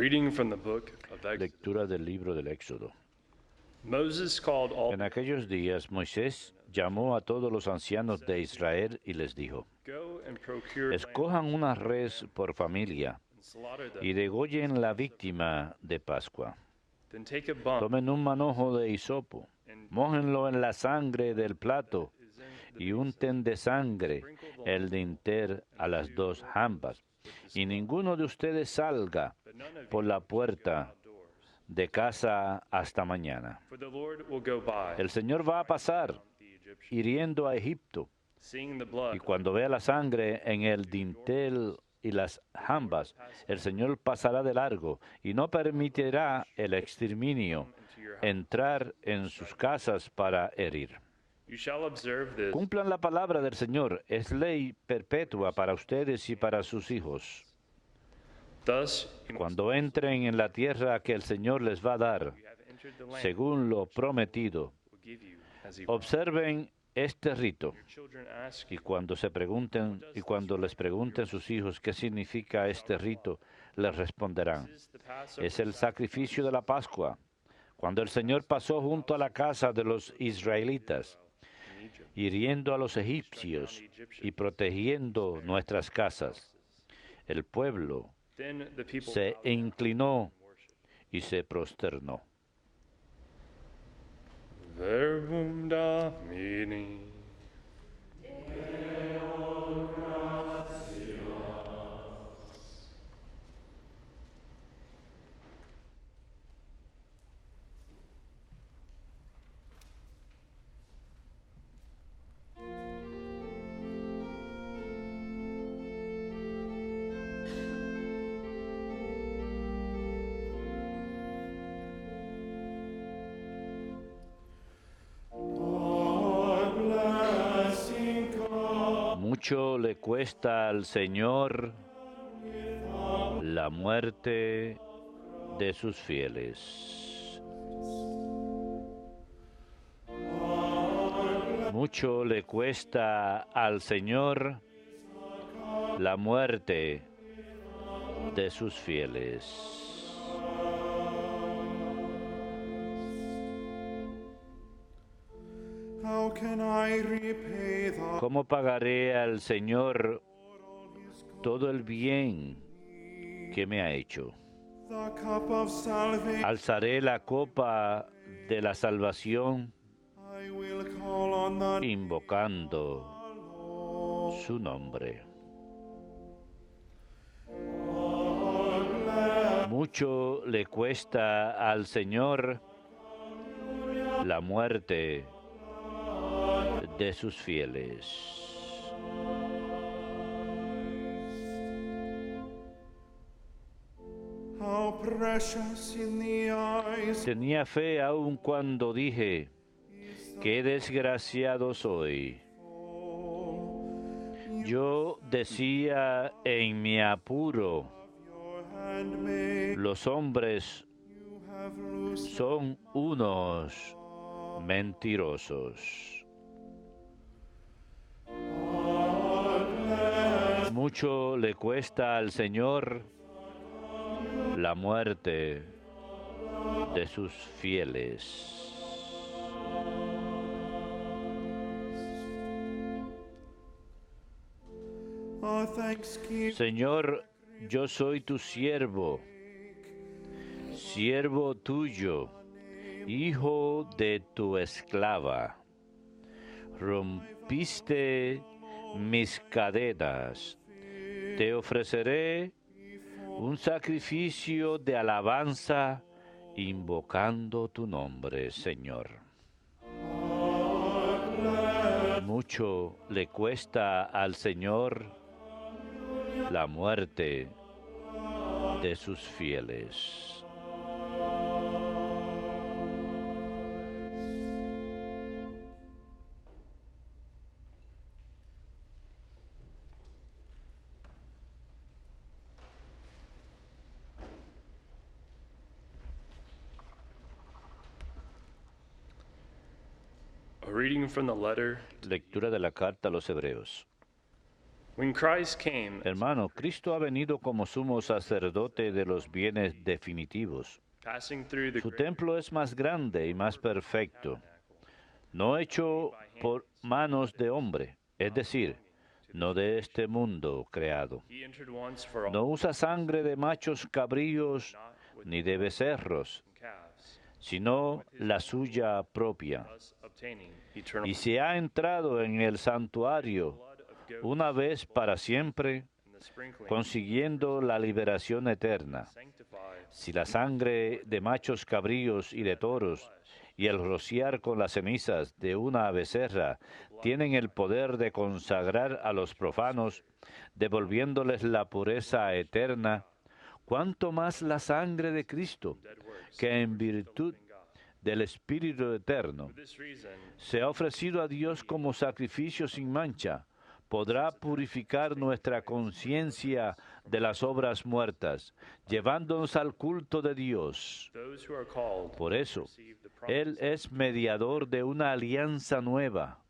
reading from the book of Exodus. Lectura del libro del Éxodo. Moses called all En aquellos días Moisés llamó a todos los ancianos de Israel y les dijo: go and procure escojan una res por familia and slaughter them. y degollen la víctima de Pascua. Then take a bump Tomen un manojo de hisopo, mójenlo en la sangre del plato is in the y unten de sangre el dintel a las dos jambas. Y ninguno de ustedes salga but none of por you la puerta outdoors. de casa hasta mañana. For the Lord will go by El Señor va a pasar the Egyptians, hiriendo a Egipto, seeing the blood. y cuando vea la sangre en el dintel y las jambas, el Señor pasará de largo y no permitirá el exterminio entrar en sus casas para herir. You shall observe this Cumplan la palabra del Señor, es ley perpetua para ustedes y para sus hijos. thus you must Cuando entren en la tierra que el Señor les va a dar, you have entered the land según lo prometido, will give you as he observen este rito. your children ask Y cuando les pregunten sus hijos qué significa este rito, les responderán: is the Passover es el sacrificio de la Pascua, cuando el Señor pasó junto a la casa de los israelitas, in Egypt. hiriendo a los egipcios y protegiendo nuestras casas. El pueblo Then the people se bowed down inclinó and worshiped. y se prosternó. Verbum Domini. Mucho le cuesta al Señor la muerte de sus fieles. Mucho le cuesta al Señor la muerte de sus fieles. How can I repay the ¿Cómo pagaré al Señor todo el bien que me ha hecho? cup of salvation? Alzaré la copa de la salvación I will call on the invocando Lord. su nombre. Mucho le cuesta al Señor la muerte de sus fieles. How precious in the eyes Tenía fe aun cuando dije: qué desgraciado soy. Yo decía en mi apuro: your handmaid. los hombres You have loosed son unos mentirosos. Mucho le cuesta al Señor la muerte de sus fieles. thanksgiving. Señor, yo soy tu siervo, siervo tuyo, hijo de tu esclava. Rompiste mis cadenas. Te ofreceré un sacrificio de alabanza invocando tu nombre, Señor. Mucho le cuesta al Señor la muerte de sus fieles. A reading from the letter Lectura de la carta a los Hebreos. When Christ came, Hermano, Cristo ha venido como sumo sacerdote de los bienes definitivos. passing through the Su great templo es más grande y más perfecto, no hecho por manos de hombre, es decir, no de este mundo creado. he entered once for all, No usa sangre de machos cabríos ni de becerros, calves, sino la suya propia. thus obtaining eternal Y se ha entrado en el santuario blood of goats una vez para siempre, and the sprinkling consiguiendo la liberación eterna. sanctified Si la sangre de machos cabríos y de toros y el rociar con las cenizas de una becerra tienen el poder de consagrar a los profanos, devolviéndoles la pureza eterna, cuánto más la sangre de Cristo, que en virtud del Espíritu eterno For this reason, se ha ofrecido a Dios como sacrificio sin mancha, podrá purificar nuestra conciencia de las obras muertas, llevándonos al culto de Dios. those who are called Por eso, receive the promise. Él es mediador de una alianza nueva.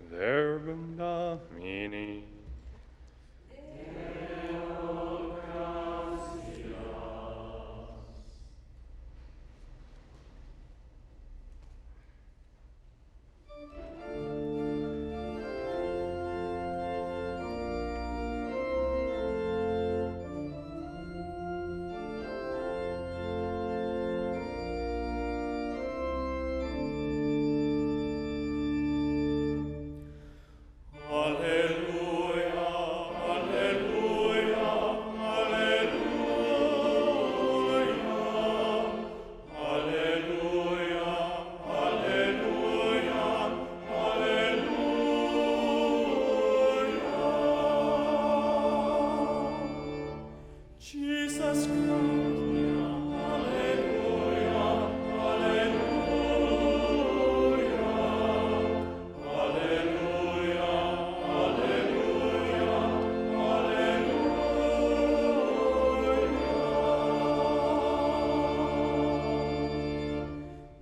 Verbum Domini. Jesus Christ.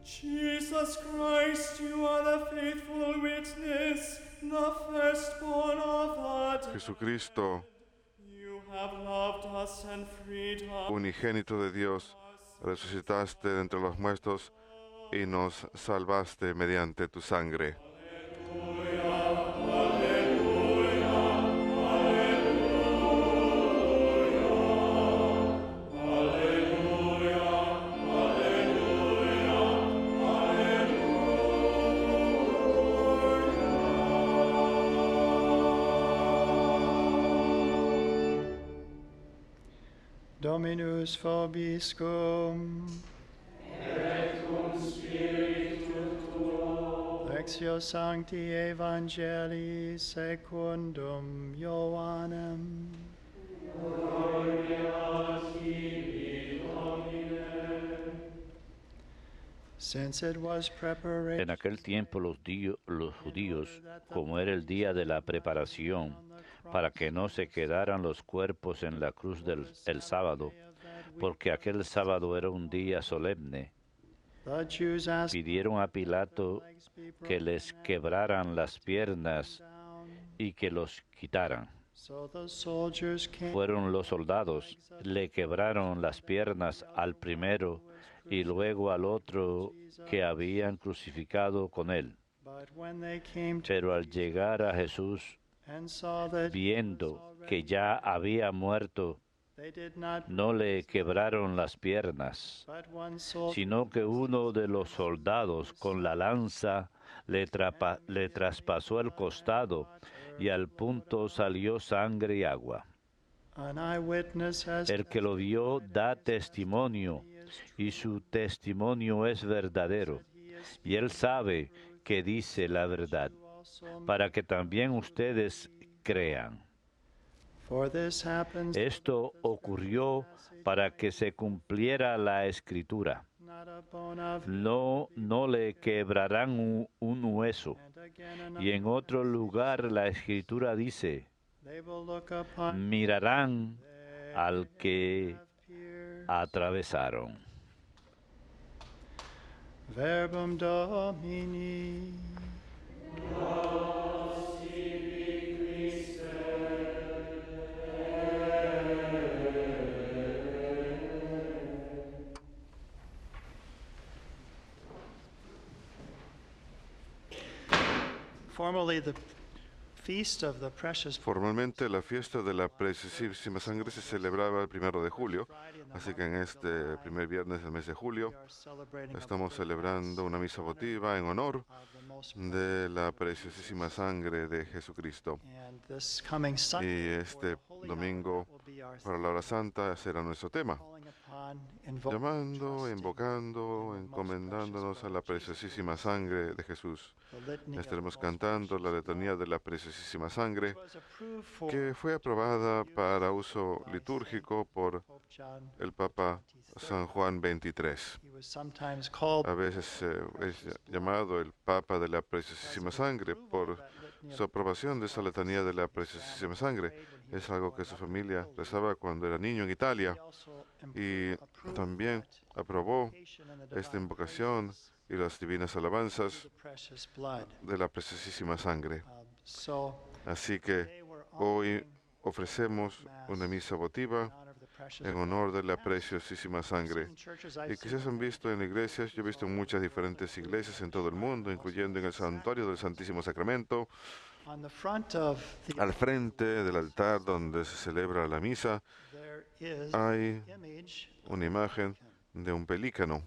Jesus Christ, you are the faithful witness, the firstborn of the dead. Jesucristo, You have loved us and freed us. unigénito de Dios, resucitaste de entre los muertos y nos salvaste mediante tu sangre. Dominus vobiscum. Lectio Sancti Evangelii secundum Ioannem. Since it was preparation En aquel tiempo los judíos, como era el día de la preparación, para que no se quedaran los cuerpos en la cruz el sábado, porque aquel sábado era un día solemne, the Jews asked pidieron a Pilato que les quebraran las piernas y que los quitaran. so the soldiers came Fueron los soldados, le quebraron las piernas al primero y luego al otro que habían crucificado con él. but when they came to Pero al llegar a Jesús, and saw that viendo que ya había muerto, they did not no le quebraron las piernas, but one soldier sino que uno de los soldados con la lanza le traspasó el costado y al punto salió sangre y agua. an eyewitness has El que lo vio da testimonio y su testimonio es verdadero y él sabe que dice la verdad, also para que también ustedes crean. for this happens Esto ocurrió para que se cumpliera la escritura. not a bone of No le quebrarán un hueso. and again Y en otro lugar la escritura dice, they will look upon mirarán al que here atravesaron. verbum Domini Formally, the feast of the precious Formalmente la fiesta de la preciosísima sangre se celebraba el 1 de julio, así que en este primer viernes del mes de julio we are celebrating a estamos votive celebrando una misa votiva en honor of the most de la preciosísima sangre de Jesucristo. and this coming Sunday Y for este the Holy domingo Hour will be our para la hora santa será nuestro tema, calling upon, invoking, llamando, trusting invocando, in the most encomendándonos precious a blood la of Jesus preciosísima Christ. sangre de Jesús. The litany of Estaremos the most cantando la precious letanía blood, de la preciosísima sangre, which was approved for que fue aprobada para uso litúrgico por Pope John el Papa San Juan XXIII. He was sometimes called A veces es llamado el Papa de la preciosísima sangre por su aprobación de esa letanía de la preciosísima sangre. Es algo que su familia rezaba cuando era niño en Italia y también aprobó esta invocación y las divinas alabanzas de la preciosísima sangre. Así que hoy ofrecemos una misa votiva en honor de la preciosísima sangre. Y quizás han visto en iglesias, yo he visto en muchas diferentes iglesias en todo el mundo, incluyendo en el santuario del Santísimo Sacramento, al frente del altar donde se celebra la misa, hay una imagen de un pelícano.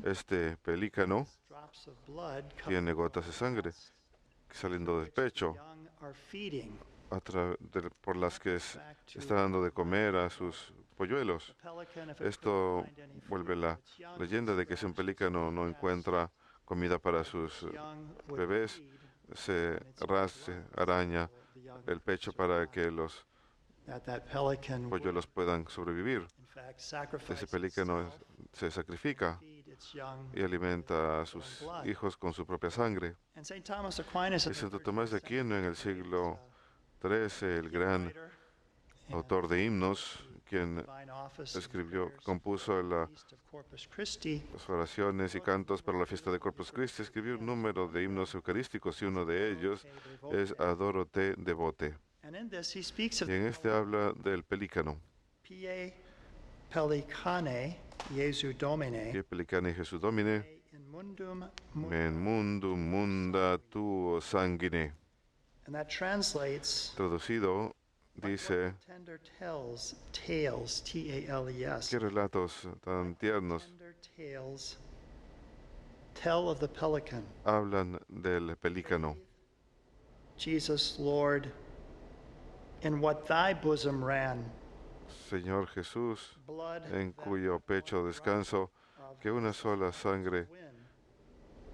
Este pelícano tiene gotas de sangre saliendo del pecho por las que está dando de comer a sus polluelos. Esto vuelve la leyenda de que si un pelícano no encuentra comida para sus bebés, se araña el pecho para que los polluelos puedan sobrevivir. Ese pelícano se sacrifica y alimenta a sus hijos con su propia sangre. Y Santo Tomás de Aquino en el siglo XIII, el gran autor de himnos, quien compuso las oraciones y cantos para la fiesta de Corpus Christi, escribió un número de himnos eucarísticos y uno de ellos es Adoro te devote. Y en este habla del pelícano. Pie Pelicane Jesu Domine, Que pelicane Jesu Domine, in mundum men mundum munda tuo sanguine. and that translates Traducido, dice, tender tales, T-A-L-E-S. qué relatos tan tiernos Tender tales tell of the pelican. hablan del pelícano. Jesus, Lord, in what thy bosom ran, Señor Jesús, blood en cuyo pecho descanso, que una sola sangre,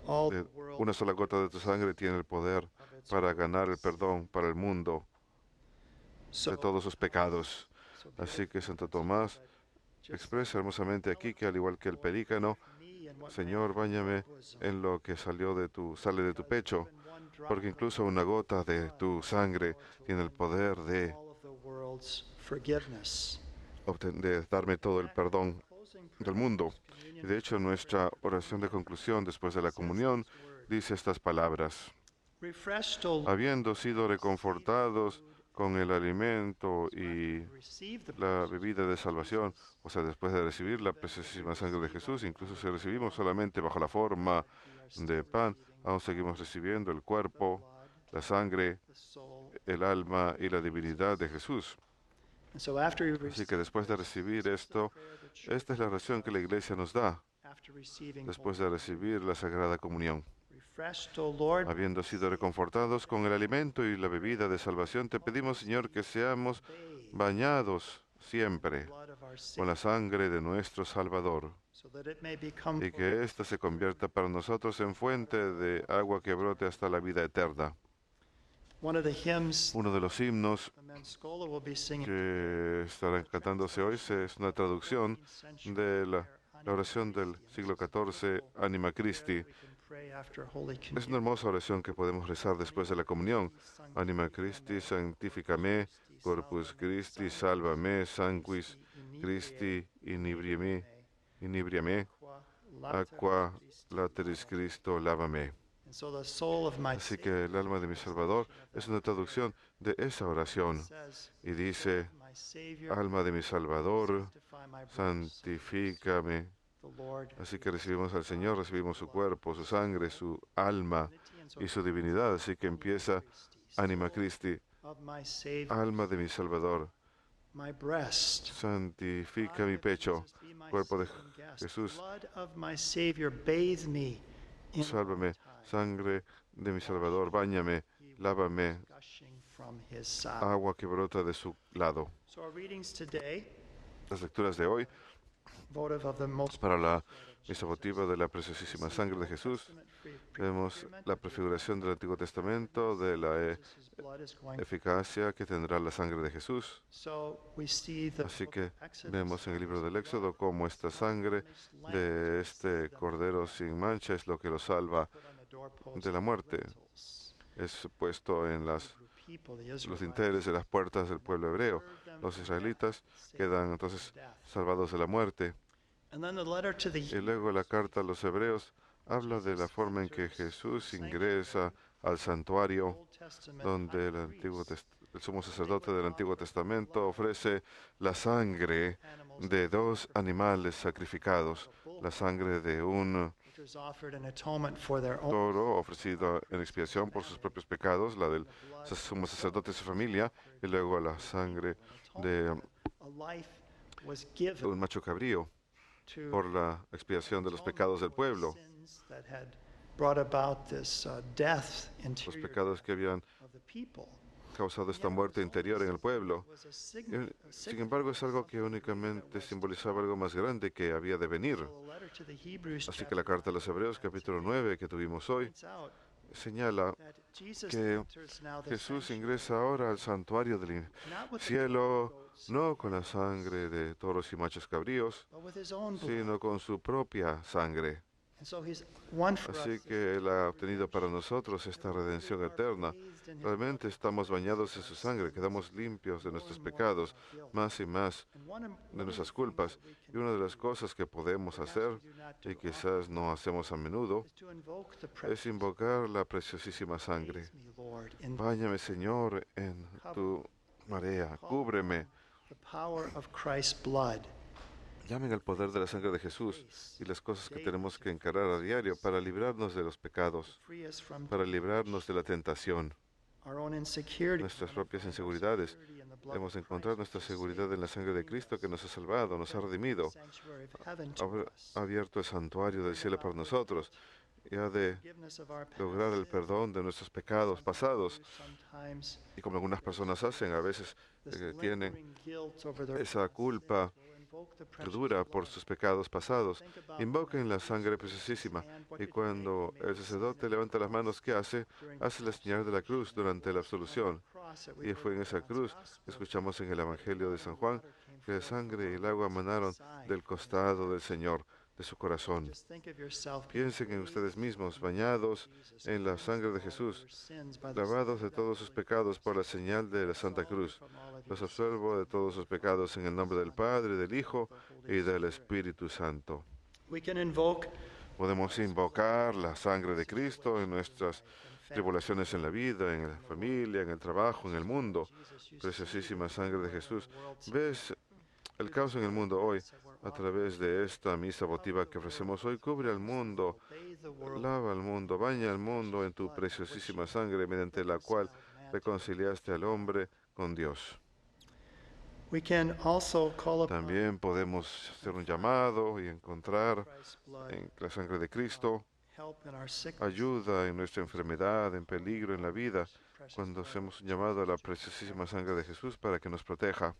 all the world una sola gota de tu sangre tiene el poder para ganar el perdón para el mundo de todos sus pecados. Así que Santo Tomás expresa hermosamente aquí que al igual que el pelícano, Señor, báñame en lo que sale de tu pecho, porque incluso una gota de tu sangre tiene el poder de all of the world's forgiveness. de darme todo el perdón del mundo. Y de hecho, nuestra oración de conclusión después de la comunión dice estas palabras. Refreshed, O Lord, Habiendo sido reconfortados con el alimento y receive the la bebida de salvación, o sea, después de recibir la preciosísima sangre de Jesús, incluso si recibimos solamente bajo la forma de pan, aún seguimos recibiendo el cuerpo, la sangre, soul. el alma y la divinidad de Jesús. And so after you Así que después de recibir esto, esta es la oración que la Iglesia nos da after receiving después de recibir la Sagrada Comunión. refreshed, O Lord, Habiendo sido reconfortados con el alimento y la bebida de salvación, te pedimos, Señor, que seamos bañados siempre blood of our con Savior, la sangre de nuestro Salvador, so that it may become y que ésta se convierta para nosotros en fuente de agua que brote hasta la vida eterna. one of the hymns Uno de los himnos the men's scholar will be singing que estarán cantándose hoy es una traducción de la oración del siglo XIV, Anima Christi. we can pray after Holy Es una Communion. hermosa oración que podemos rezar después de la comunión. Anima Christi, sanctificame, corpus Christi, salvame, sanguis Christi, inebriame, aqua lateris Cristo, lávame. And so the soul of my Así que el alma de mi Salvador es una traducción de esa oración says, y dice, my Savior, alma de mi Salvador, sanctify my brothers, santifícame. the Lord. Así que recibimos al Señor, recibimos su cuerpo, su sangre, su alma. y su divinidad. Así que empieza, Anima Christi, of my Savior, alma de mi Salvador, my breast. santifica mi pecho, Be my cuerpo de saving guest. Jesús, Blood of my Savior, bathe me in sálvame, tide, sangre de mi Salvador, báñame, lávame, gushing from his side. agua que brota de su lado. So our readings today, Las lecturas de hoy votive of the most para la misa votiva de la preciosísima sangre de Jesús. Vemos la prefiguración del Antiguo Testamento, de la his blood is going. eficacia que tendrá la sangre de Jesús. So we see the Así book que of Exodus vemos en el libro del Éxodo cómo esta sangre de este cordero sin mancha es lo que lo salva put on the doorposts de la of muerte. lintels. Es puesto en los People, the dinteles Israelites, de las puertas del pueblo hebreo. Los israelitas quedan entonces salvados de la muerte. and then the letter to the Y luego la carta a los hebreos habla de la forma en que Jesús ingresa al santuario Old Testament donde el sumo sacerdote del Antiguo Testamento ofrece la sangre animals de dos animales sacrificados, la sangre de un which was offered an atonement for their own. toro ofrecido en expiación por sus propios pecados, la del sumo sacerdote y su familia, y luego la sangre de A life was given un macho cabrío to por la expiación de los pecados del pueblo, sins that had brought about this death los interior pecados que habían of the people. causado esta muerte interior en el pueblo. It was a Sin embargo, es algo que únicamente simbolizaba algo más grande que había de venir. So the letter to the Hebrews Así que la carta a los Hebreos, capítulo 9, que tuvimos hoy, points out señala that Jesus que enters now the Jesús sanctuary, ingresa ahora al santuario del not with the cielo, goats, no con la sangre de toros y machos cabríos, but with his own blood. sino con su propia sangre. And so he's won for Así us que Él ha obtenido para nosotros esta redención eterna. bathed in his Realmente estamos bañados en su sangre, quedamos limpios de nuestros pecados, más y más and one de nuestras culpas. Y una de las cosas que podemos hacer, y quizás no hacemos a menudo, is to invoke the es presence invocar la preciosísima sangre. of me, Lord, in Báñame, Señor, en tu marea, cúbreme. the power of Christ's blood. Llamen al poder de la sangre de Jesús y las cosas que tenemos que encarar a diario para librarnos de los pecados, Free us from para librarnos de la tentación, our own insecurity. nuestras propias inseguridades. In the blood Hemos of encontrado Christ, nuestra seguridad en la sangre de Cristo que nos ha salvado, nos ha redimido, sanctuary of heaven to ha us. abierto el santuario del cielo para nosotros y ha de Forgiveness of our past lograr el sins, perdón de nuestros pecados pasados. sometimes Y como algunas personas hacen, a veces this tienen lingering guilt over their esa culpa We'll invoke the que precious dura blood. por sus pecados pasados. Invoquen la sangre preciosísima. Y cuando el sacerdote levanta las manos, ¿qué hace? Hace la señal de la cruz durante la absolución. Cross that we Y heard fue en in esa John's cruz, Gospel. escuchamos en el Evangelio de San Juan, que la sangre y el agua emanaron del costado del Señor, de su corazón. Just think of yourself, Piensen en ustedes mismos, bañados en la sangre de Jesús, lavados de todos sus pecados por la señal de la Santa Cruz. Los absuelvo de todos sus pecados en el nombre del Padre, del Hijo y del Espíritu Santo. We can invoke Podemos invocar la sangre de Cristo en nuestras tribulaciones en la vida, en la familia, en el trabajo, en el mundo. Preciosísima sangre de Jesús. ¿Ves el caos en el mundo hoy? A través de esta misa votiva que ofrecemos hoy, cubre al mundo, bathe the world lava al mundo, baña al mundo en tu preciosísima sangre, mediante la cual reconciliaste al hombre con Dios. We can also call upon También podemos hacer un llamado y encontrar Christ's blood, en la sangre de Cristo help in our sickness. ayuda en nuestra enfermedad, en peligro en la vida, Precious cuando blood. hacemos un llamado a la preciosísima sangre de Jesús para que nos proteja.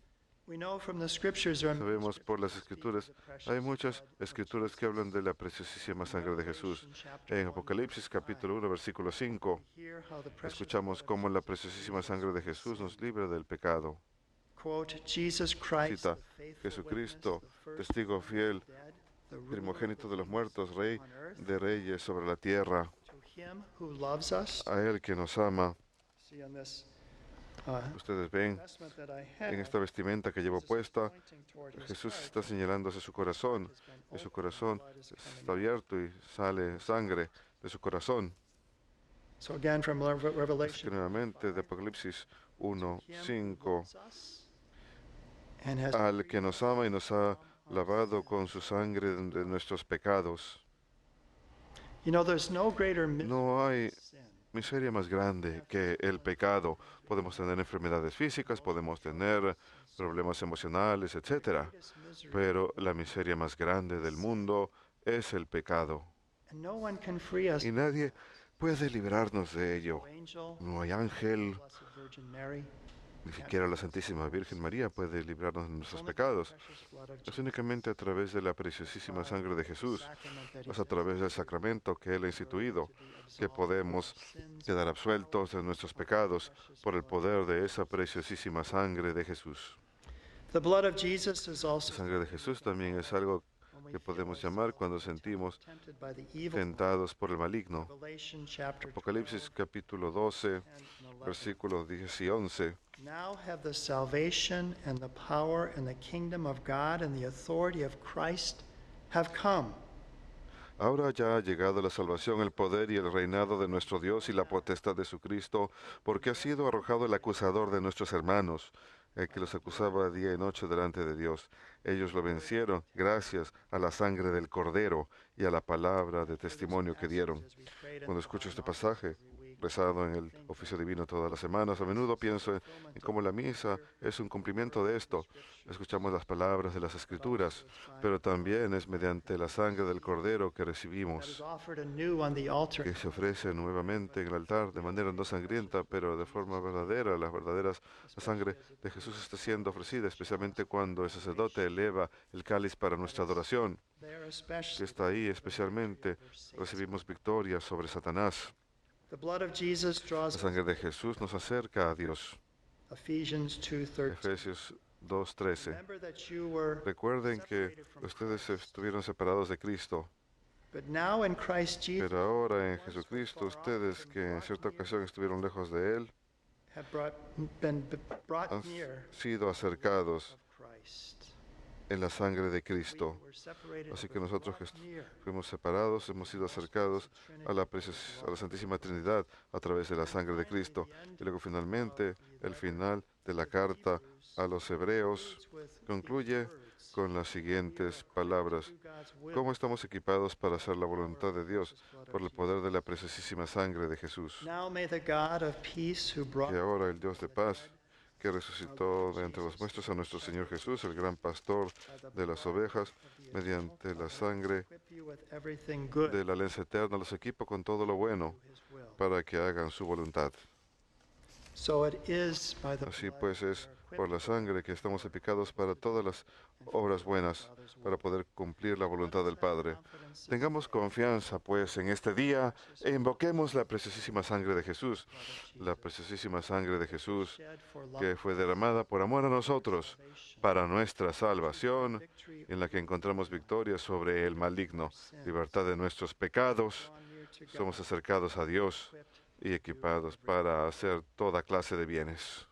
We know from the scriptures there are many Sabemos por las scriptures escrituras, that speak of the hay precious muchas blood of escrituras que hablan de la preciosísima sangre de Jesús. Revelation chapter En 1, Apocalipsis capítulo 1, versículo 5, hear how the precious escuchamos blood of cómo la Jesus preciosísima sangre de Jesús nos libra del pecado. Quote, Jesus Christ, Cita, the faithful Jesucristo, witness, the first testigo from fiel, the dead, the ruler primogénito of de los kings muertos, rey on earth, de reyes sobre la tierra, to him who loves us. a Él que nos ama. See on this Ustedes ven vestment that I en have, esta vestimenta que llevo Jesus is puesta, pointing toward his Jesús heart. está señalando hacia su corazón, It's been y su opened, corazón blood is está coming out. abierto y sale sangre de su corazón. So again from Así que Revelation, nuevamente de Apocalipsis 1, him who 5, loves us and has al que nos ama y nos ha lavado con su sangre de nuestros pecados. You know, there's no greater misery No hay than sin miseria más grande que el pecado. Podemos tener enfermedades físicas, podemos tener problemas emocionales, etcétera, pero la miseria más grande del mundo es el pecado. And no one can free us. Y nadie puede librarnos de ello. No angel, No hay ángel, Blessed Virgin Mary. ni siquiera la Santísima Virgen María puede librarnos de It's nuestros only pecados. the precious blood of Es únicamente a través de la preciosísima sangre de Jesús, sacrament that he es a través del sacramento que Él ha instituido, que podemos quedar absueltos de nuestros pecados por el poder de esa preciosísima sangre de Jesús. The blood of Jesus is La also sangre de Jesús también es algo when we que feel podemos as llamar though cuando we're sentimos tempted by the evil. tentados por el maligno. Revelation chapter Apocalipsis capítulo 12, 12 and 11. versículos 10 y 11. Now have the salvation and the power and the kingdom of God and the authority of Christ have come. Ahora ya ha llegado la salvación, el poder y el reinado de nuestro Dios y la potestad de su Cristo, porque ha sido arrojado el acusador de nuestros hermanos, el que los acusaba día y noche delante de Dios. Ellos lo vencieron gracias a la sangre del Cordero y a la palabra de testimonio que dieron. Cuando escucho este pasaje, rezado en el oficio divino todas las semanas, a menudo pienso en cómo la misa es un cumplimiento de esto. Escuchamos las palabras de las Escrituras, pero también es mediante la sangre del Cordero que That is recibimos, offered anew on the altar. que se ofrece nuevamente en el altar de manera no sangrienta, pero de forma verdadera. La sangre de Jesús está siendo ofrecida, especialmente cuando el sacerdote eleva el cáliz para nuestra adoración, There que especially está ahí especialmente. Recibimos victoria sobre Satanás. the blood of Jesus La draws sangre de Jesús nos acerca a Dios. Ephesians 2:13. Efesios 2:13. Remember that you were Recuerden que ustedes estuvieron separados de Cristo, but now in Christ Jesus pero ahora en Jesucristo ustedes que en cierta ocasión estuvieron lejos de Él have been brought han near sido acercados of Christ. en la sangre de We Cristo. were separated Así que but nosotros que brought near. fuimos separados, hemos sido acercados a la Santísima Trinidad a través de la sangre de Cristo. Y luego finalmente, el final de la carta a los Hebreos concluye con las siguientes palabras. ¿Cómo estamos equipados para hacer la voluntad de Dios? Por el poder de la preciosísima sangre de Jesús. Now may the God of peace who brought Que ahora el Dios de paz, que resucitó de entre los muertos a nuestro Señor Jesús, el gran pastor de las ovejas, mediante la sangre equip you with everything good de la alianza eterna, los equipa con todo lo bueno to his will. para que hagan su voluntad. So it is by the Así blood pues we es are por la equipped sangre que estamos equipados para todas las obras buenas, para poder cumplir la voluntad del Padre. Tengamos confianza, pues, en este día e invoquemos la preciosísima sangre de Jesús, la preciosísima sangre de Jesús shed for love, que fue derramada por amor a nosotros, para nuestra salvación, victory en la que encontramos victoria sobre el maligno, libertad de nuestros pecados. drawn near to God, Somos acercados a Dios y equipados para hacer toda clase de bienes.